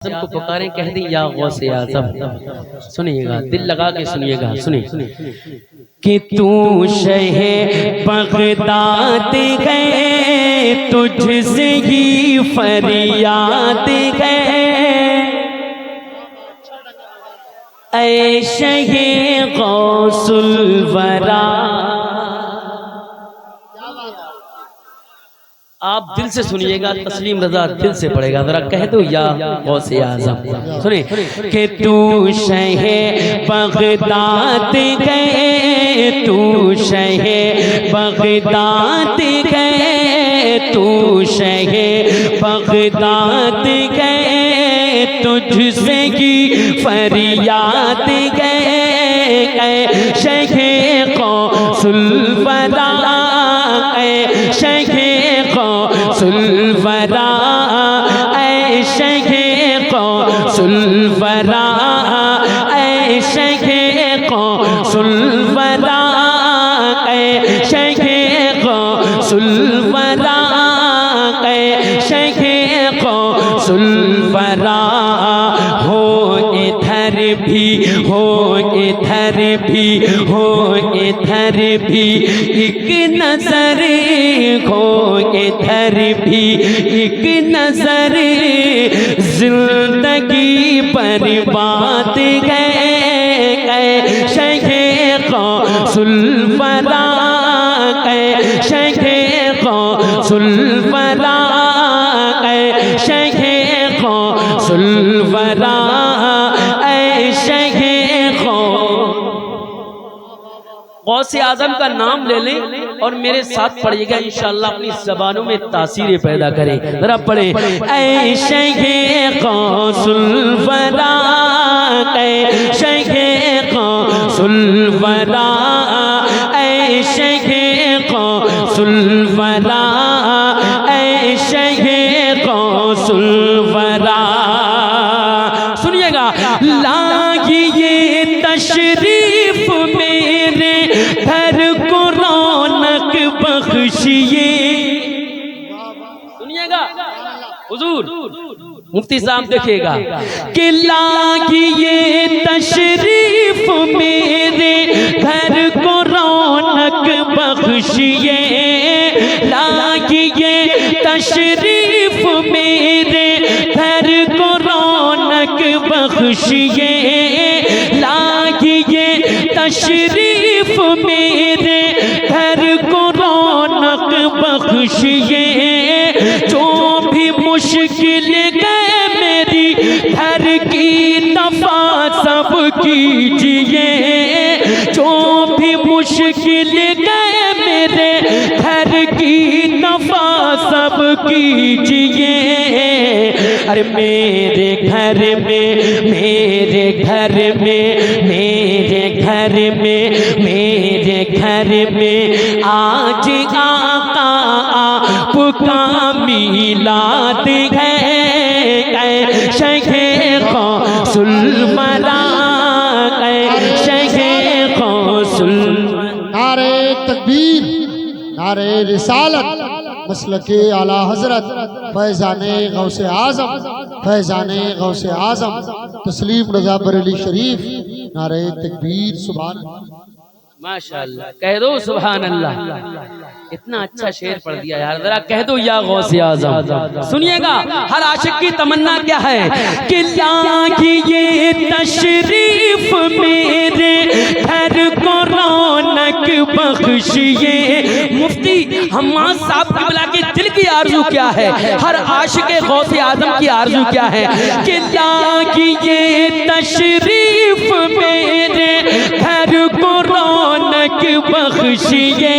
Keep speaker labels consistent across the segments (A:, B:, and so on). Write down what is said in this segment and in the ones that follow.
A: आजम को पुकारें, कह दी या गौसे आजम। सुनिएगा, दिल लगा के सुनिएगा, सुनिए कि तू शहे बगदाद गए, तुझसे ही फरियाद गए, ऐ शहे गौसुल वरा। आप दिल से सुनिएगा, तस्लीम रजा दिल से पढ़ेगा, जरा कह दो या गौसे आजम। सुनिए कि तू शहे बगदाद गए, तू शहे बगदाद गए, तू शहे बगदाद गए, तुझसे की फरियाद गए, शहे गौसुल वरा, शहे गौसुल वरा, ऐ शहे गौसुल वरा, ऐ शहे गौसुल वरा, ऐ शहे गौसुल वरा, ऐ शहे गौसुल वरा। हो इधर भी, हो इधर भी, हो इधर भी एक नजर, हो इधर भी एक नजर, जिंदगी बर्बाद गए, शहे गौसुल वरा, शहे गौसुल वरा, शहे गौसुल वरा, शहे गौसे आजम का नाम ले लें और मेरे साथ पढ़िएगा, इंशाअल्लाह अपनी ज़बानों में तासीरें पैदा करें। जरा पढ़े, ऐ शहे गौसुल वरा, ऐ शहे गौसुल वरा, ऐ शहे गौसुल वरा, ऐ शहे गौसुल वरा। सुनिएगा, लागिए तशरीफ मेरे घर को रौनक बख्शिए। सुनिएगा हुजूर, मुफ्ती साहब देखिएगा कि लागिए तशरीफ मेरे घर को रौनक बख्शिए, लागिए तशरीफ मेरे घर को रौनक बख्शिए, लागिए तशरीफ मेरे घर को रौनक बख्शिए, जो भी मुश्किल गए मेरी घर की दफा सब कीजिए, जो भी मुश्किल गए मेरे घर की दफा सब कीजिए। अरे मेरे घर में, मेरे घर में, मेरे घर में, मेरे घर में आज आका आपका मीलाद है, शहे गौसुल वरा, शहे गौसुल।
B: नारे तकबीर, नारे रिसालत, मसलके आला हजरत फैजाने गौसे आजम, फैजाने गौसे आजम तस्लीम रजा बरेली शरीफ। नारे तकबीर, सुभान
A: माशाअल्लाह, कह दो सुभान अल्लाह। इतना अच्छा शेर पढ़ दिया यार, जरा कह दो या गौसे आजम। सुनिएगा, हर आशिक की तमन्ना क्या है कि लागिए तशरीफ मेरे घर को रौनक बख्शिए। मुफ्ती हम्माद साहब क़िबला के दिल की आरज़ू क्या है, हर आशिक गौसे आजम की आरज़ू क्या है कि लागिए तशरीफ मेरे घर को रौनक बख्शिए,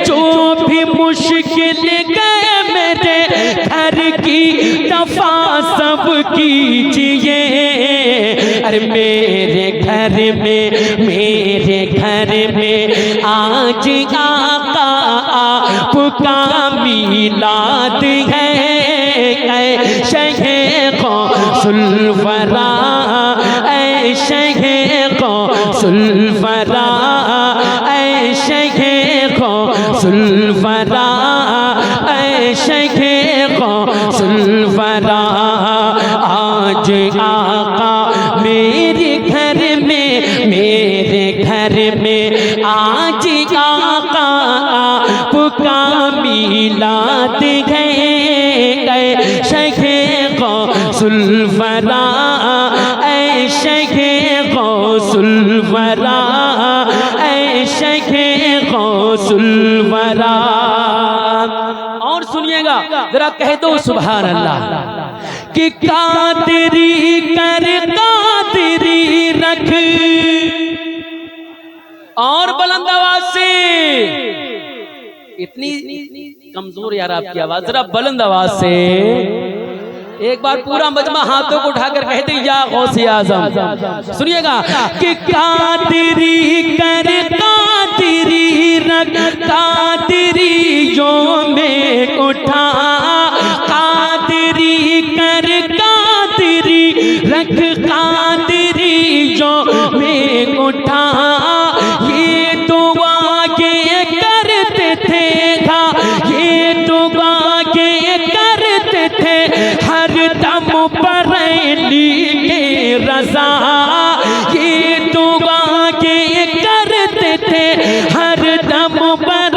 A: जो भी मुश्किल गए मेरे घर की दफा सब कीजिए। अरे मेरे घर में, मेरे घर में आज आका आपका मीलाद है, शहे गौसुल वरा, ऐ शहे गौसुल वरा, ऐ शहे गौसुल वरा, ऐ शहे गौसुल वरा। आज आका मेरे घर में आज आका आपका मिलाद गए शखे गौसुल वरा ऐ शखे गौसुल वरा ऐ शखे गौसुल वरा। और सुनिएगा जरा, कह दो सुभान अल्लाह कि कादरी कर कादरी रख, और बुलंद आवाज से, इतनी कमजोर यार आपकी आवाज, जरा बुलंद आवाज से एक बार पूरा मजमा हाथों को उठाकर कहते या गौसे आजम। सुनिएगा कि कादरी कर कादरी रख, कादरी जो में उठा, कादरी कर कादरी रख, कादरी जो में उठा। ये दुआ के करते थे था, ये दुआ के करते थे हर दम पर के रजा, ये दुआ के करते थे हर दम पर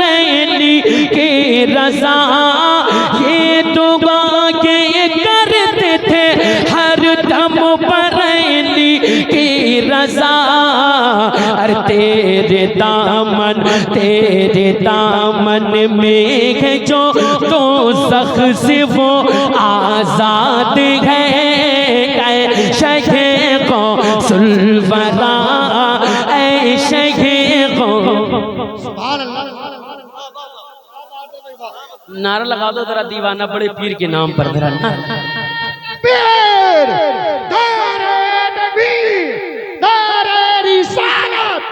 A: के रजा, ये दुआ के करते थे हर दम पर के रजा। अरे तेरे दामन में है जो तो ज़ख से वो आज़ाद है, ऐ शखे गौसुल वरा ऐ शखे नारा लगा दो जरा, दीवाना बड़े पीर के नाम पर जरा
B: पीर दारे नबी दारे रिसालत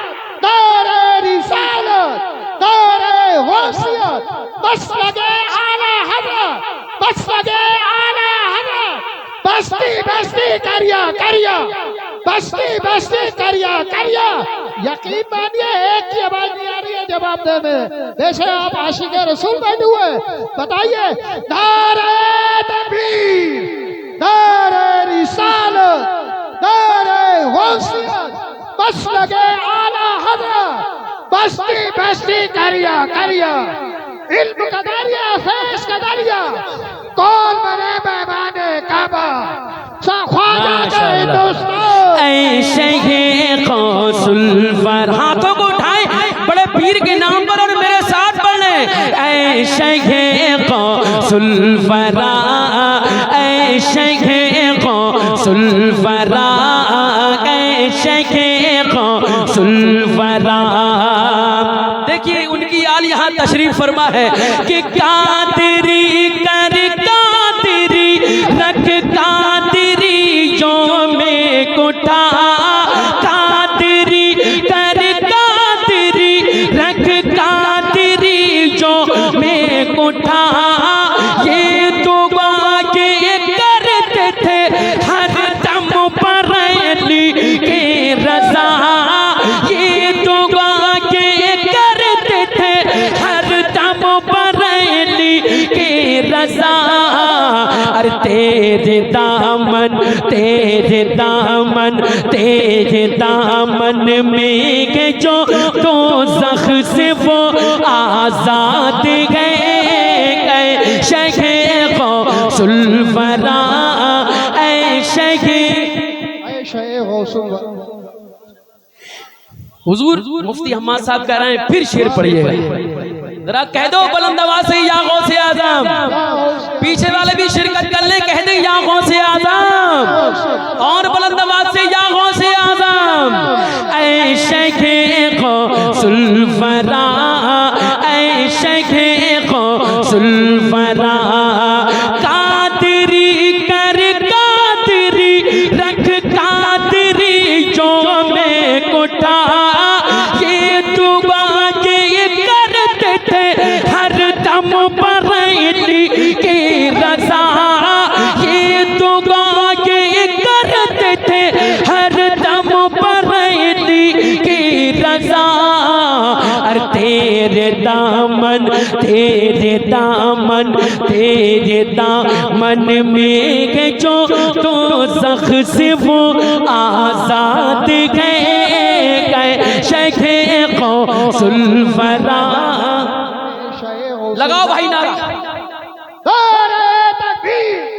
B: दारे रिसालत दारे गौसियत मसलके आला हज़रत मसलके आला हज़रत बस्ती बस्ती करिया करिया बस्ती बस्ती करिया करिया। यकीन मानिए एक की आवाज नहीं आ रही है जवाब देने, वैसे आप आशिक रसूल बैठे हुए, बताइए नारे तकबीर नारे रिसालत नारे गौसियत मसलके आला हज़रत बस्ती बस्ती करिया करिया। इल्म का दरिया फैज़ का दरिया कौन बने मेहमाने काबा, ख्वाजा के दोस्तों
A: ऐ शखे गौसुल वरा। हाथों को उठाए बड़े पीर के नाम पर और मेरे साथ पढ़े, ऐ शखे गौसुल वरा ऐ शखे गौसुल वरा ऐ शखे गौसुल वरा। देखिए उनकी आल यहाँ तशरीफ फरमा है कि कादरी कर कादरी रख, कादरी जो में कुठा, कादरी कर कादरी रख, कादरी जो में कुठा। ये दुआ के करते थे हर दम पर के रजा, ये दुआ के करते थे हर दम पर के रजा। अरे तेरे दामन में के जो तो ज़ख से वो आज़ाद गए शखे गौसुल वरा ऐ शखे गौसुल वरा। हुजूर मुफ्ती हम्माद साहब कह रहे हैं फिर शेर पढ़िएगा, जरा कह दो बुलंद आवाज से या गौसे आज़म। पीछे वाले भी शिरकत कर ले, कह दे या गौसे आज़म, और बुलंद आवाज से या गौसे आज़म। ऐ शखे गौसुल वरा ऐ शखे गौसुल वरा, कादरी कर कादरी रख, कादरी जो में कुठा। ये दुआ के करते थे हर दम पर के रजा, ये दुआ के करते थे हर दम पर के रजा। अरे तेरे दामन तेरे दामन तेरे दामन में है जो तो ज़ख से वो आज़ाद गए शेखे गौसुल वरा। लगाओ भाई नारा।
B: नारे तकबीर।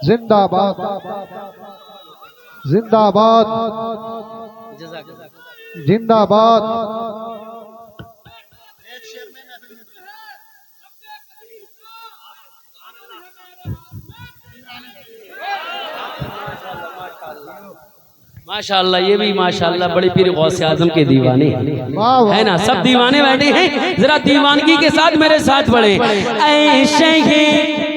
B: जिंदाबाद जिंदाबाद जिंदाबाद।
A: माशाअल्लाह, ये भी माशाअल्लाह बड़े पीर गौसे आजम के दीवाने है ना, सब दीवाने बैठे हैं। जरा दीवानगी के साथ मेरे साथ बढ़े। ऐशे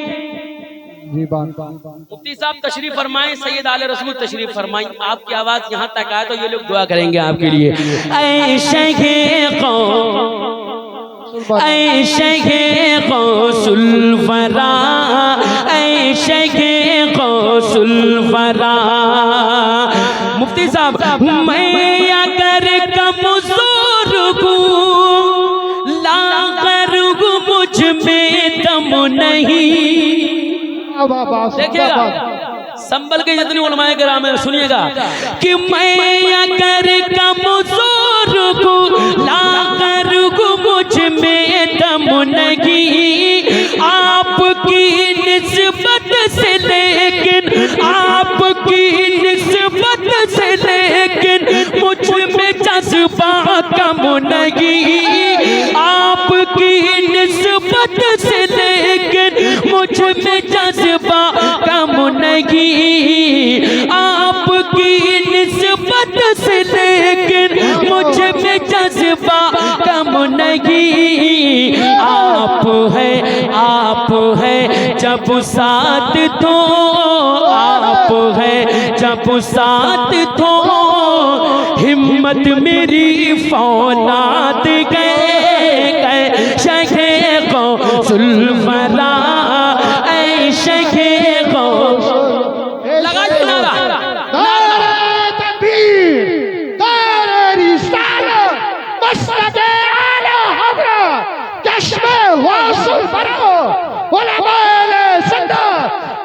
A: मुफ्ती साहब तशरीफ फरमाएं, सैयद आले रसूल तशरीफ फरमाएं। आपकी आवाज यहाँ तक आए तो ये लोग दुआ करेंगे आपके लिए। ऐशे गौसुल वरा ऐशे गौसुल वरा। मुफ्ती साहब मैं अगर कमजोर हूँ लागर मुझ में दम नहीं। देखिएगा संभल के जितने उलमाए किराम है सुनिएगा कि मैं अगर कमजोर हूँ लागर मुझ में दम नहीं। आपकी निस्बत से लेकिन आपकी निस्बत से लेकिन मुझ में जज्बा कम नहीं। आपकी निस्बत से लेकिन मुझ में जज्बा कम नहीं। आपकी निस्बत से लेकिन मुझ में जज्बा कम नहीं। आप है जब साथ तो आप है जब साथ तो हिम्मत मेरी फौलाद गए शेखे गौसुल वरा शेखे गौसुल। लगा नारा।
B: नारे तकबीर, नारे रिसालत, मसलके आला हज़रत, चश्मे गौसुल वरा, उलमाए सुन्नत,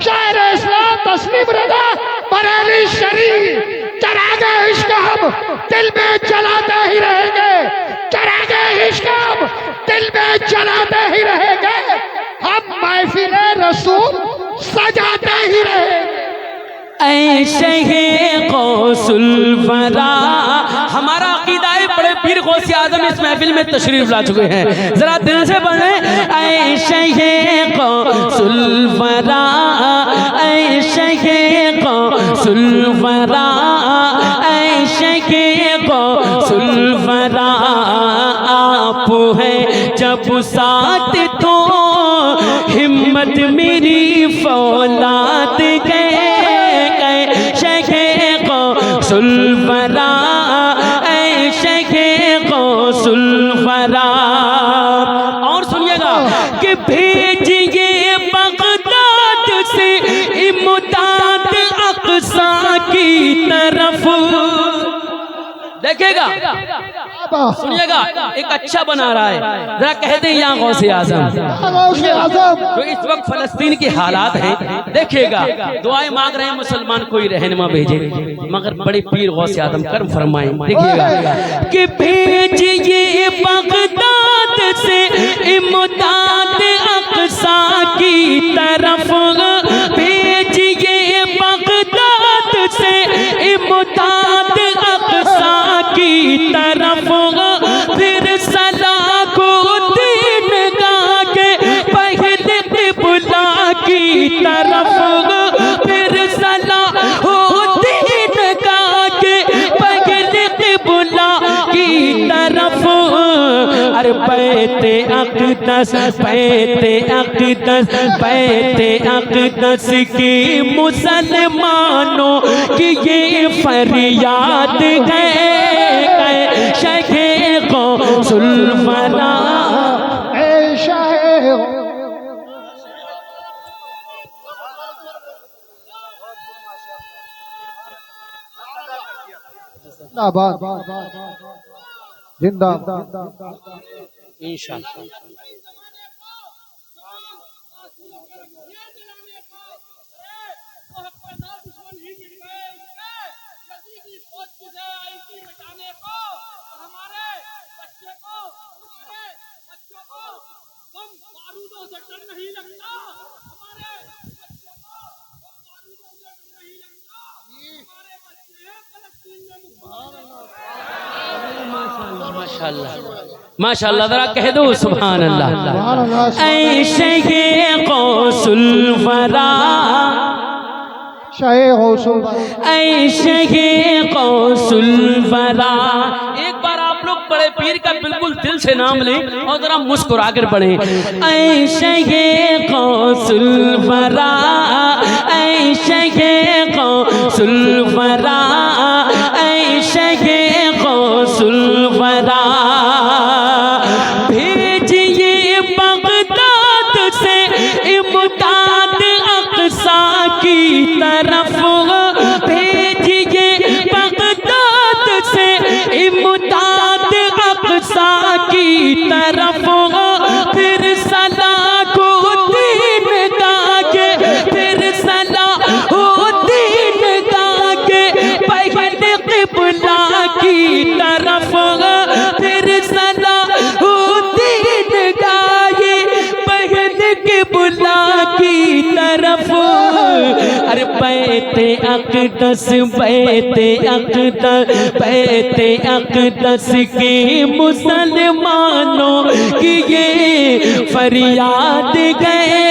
B: शायर इस्लाम तस्लीम रज़ा बरेली शरीफ। चरागे इश्क हम दिल में जलाते ही रहेंगे, चरागे इश्क हम दिल में जलाते ही रहेंगे। हम महफिले रसूल सजाते ही रहेंगे।
A: ऐशे गौसुल वरा। हमारा अकीदा है बड़े पीर गौसे आजम इस महफिल में तशरीफ ला चुके हैं, जरा दिल से पढ़े। ऐशे गौसुल वरा ऐशे गौसुल वरा ऐशे गौसुल वरा। आप है जब साथ तो हिम्मत मेरी फौलाद गए शेखे गौसुल वरा शेखे गौसुल वरा। और सुनिएगा कि भेजिए बगदाद से इमदाद अक़सा की तरफ। देखिएगा सुनिएगा एक अच्छा बना रहा है, जरा कहते हैं यहाँ गौसे आजम जो इस वक्त फलस्तीन के हालात हैं। देखिएगा दुआएं मांग रहे हैं मुसलमान कोई रहनुमा भेजे, मगर बड़े पीर गौसे आजम कर्म फरमाएं। देखिएगा कि भेजिए बगदाद से इमदाद अक़सा की तरफ। भेजिए बगदाद से इमदाद अक़सा की तरफ। फिर सलाहुद्दीन के पहले क़िबला की तरफ। फिर सलाहुद्दीन के पहले क़िबला की तरफ। अरे बैते अक़दस बैते अक़दस बैते अक़दस की मुसलमानों की ये फरियाद है शेखे गौसुल वरा।
B: जिंदाबाद जिंदाबाद
A: इंशाअल्लाह। माशाअल्लाह माशाअल्लाह, जरा कह दो सुभान अल्लाह। ऐशे गौसुल वरा, ऐशे गौसुल वरा। एक बार आप लोग बड़े पीर का बिल्कुल दिल से नाम लें और जरा मुस्कुरा कर पढ़ें। ऐशे गौसुल वरा, ऐशे गौसुल वरा, ऐशे गौसुल वरा। भेजिए बगदाद से इमदाद अक़सा की तरफ, भेजिए बगदाद से इमदाद अक़सा की तरफ। फिर सलाहुद्दीन गाके, फिर सलाहुद्दीन गाके बहन क़िबला की तरफ। फिर सलाहुद्दीन गाए बहन क़िबला की तरफ। अरे बैते अक़दस, बैते अक़दस, बैते अक़दस के मुसलमानों की ये फरियाद गए।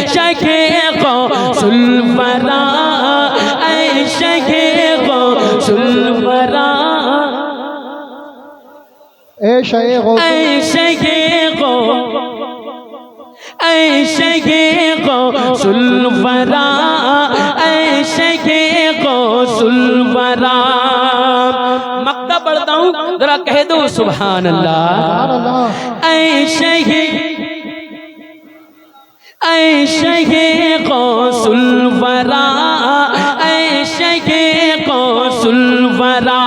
A: शखे गौसुल वरा, शखे गौसुल वरा, ऐशे गौसुल वरा, ऐशे गौसुल वरा। मक्ता पढ़ता हूँ, जरा कह दो सुभान अल्लाह। ऐशे गौसुल वरा, ऐशे गौसुल वरा।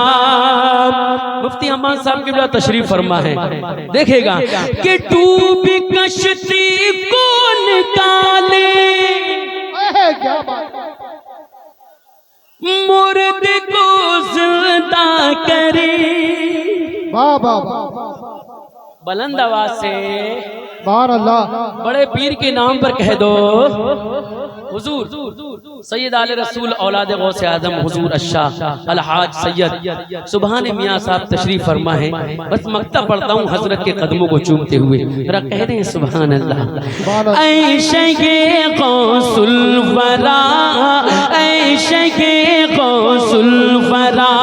A: मुफ्ती अमान साहब की बड़ा तशरीफ फरमा है, देखेगा कि डूबी कश्ती को निकाले, मुर्द को जिंदा करे। बुलंद आवाज से बड़े पीर के नाम पर कह दो हुजूर सैयद आले रसूल औलाद गौसे आजम हुजूर अशाह अलहाज सैयद सुभान मियाँ साहब तशरीफ फरमा है। बस मक्ता पढ़ता हूँ हजरत के कदमों को चूमते हुए, जरा कह दें सुभान अल्लाह। ऐशे गौसुल वरा, ऐशे गौसुल वरा।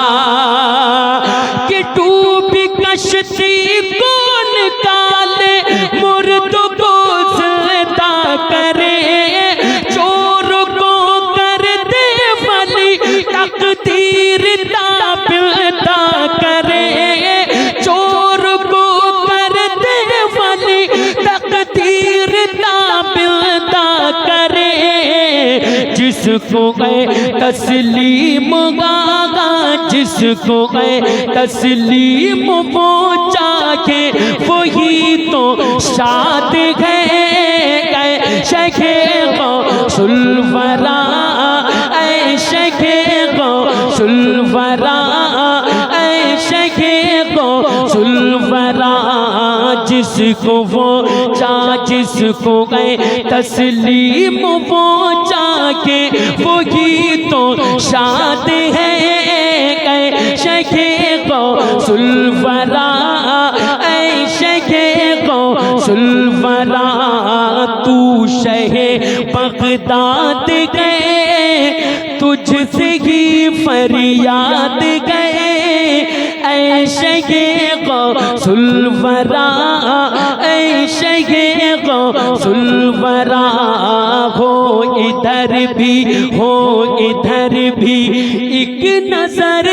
A: कि डूबी कश्ती को निकाले, मुर्द को जिंदा करे, चोर को कर दे वली, तकदीर ताबिदा करे। चोर को कर दे वली, तकदीर ताबिदा करे। जिसको गए तस्लीम गागा, जिसको गए तस्लीम पहुँचा के वही तो शाद गए। शखे गौसुल वरा, शखे गौसुल वरा, शखे गौसुल वरा। जिसको वो जिसको गए तस्लीम पहुँचा के वही तो शाद है। शखे गौसुल वरा, शखे गौसुल वरा। तू शहे बगदाद गए, तुझसे ही फरियाद गए। शखे गौसुल वरा, शखे गौसुल वरा। हो इधर भी, हो इधर भी एक नजर,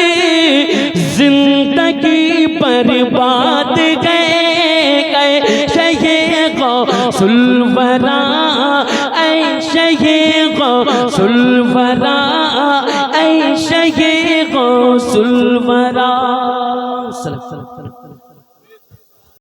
A: जिंदगी बर्बाद गए। शखे गौसुल वरा, शखे गौसुल वरा, शखे गौसुल वरा।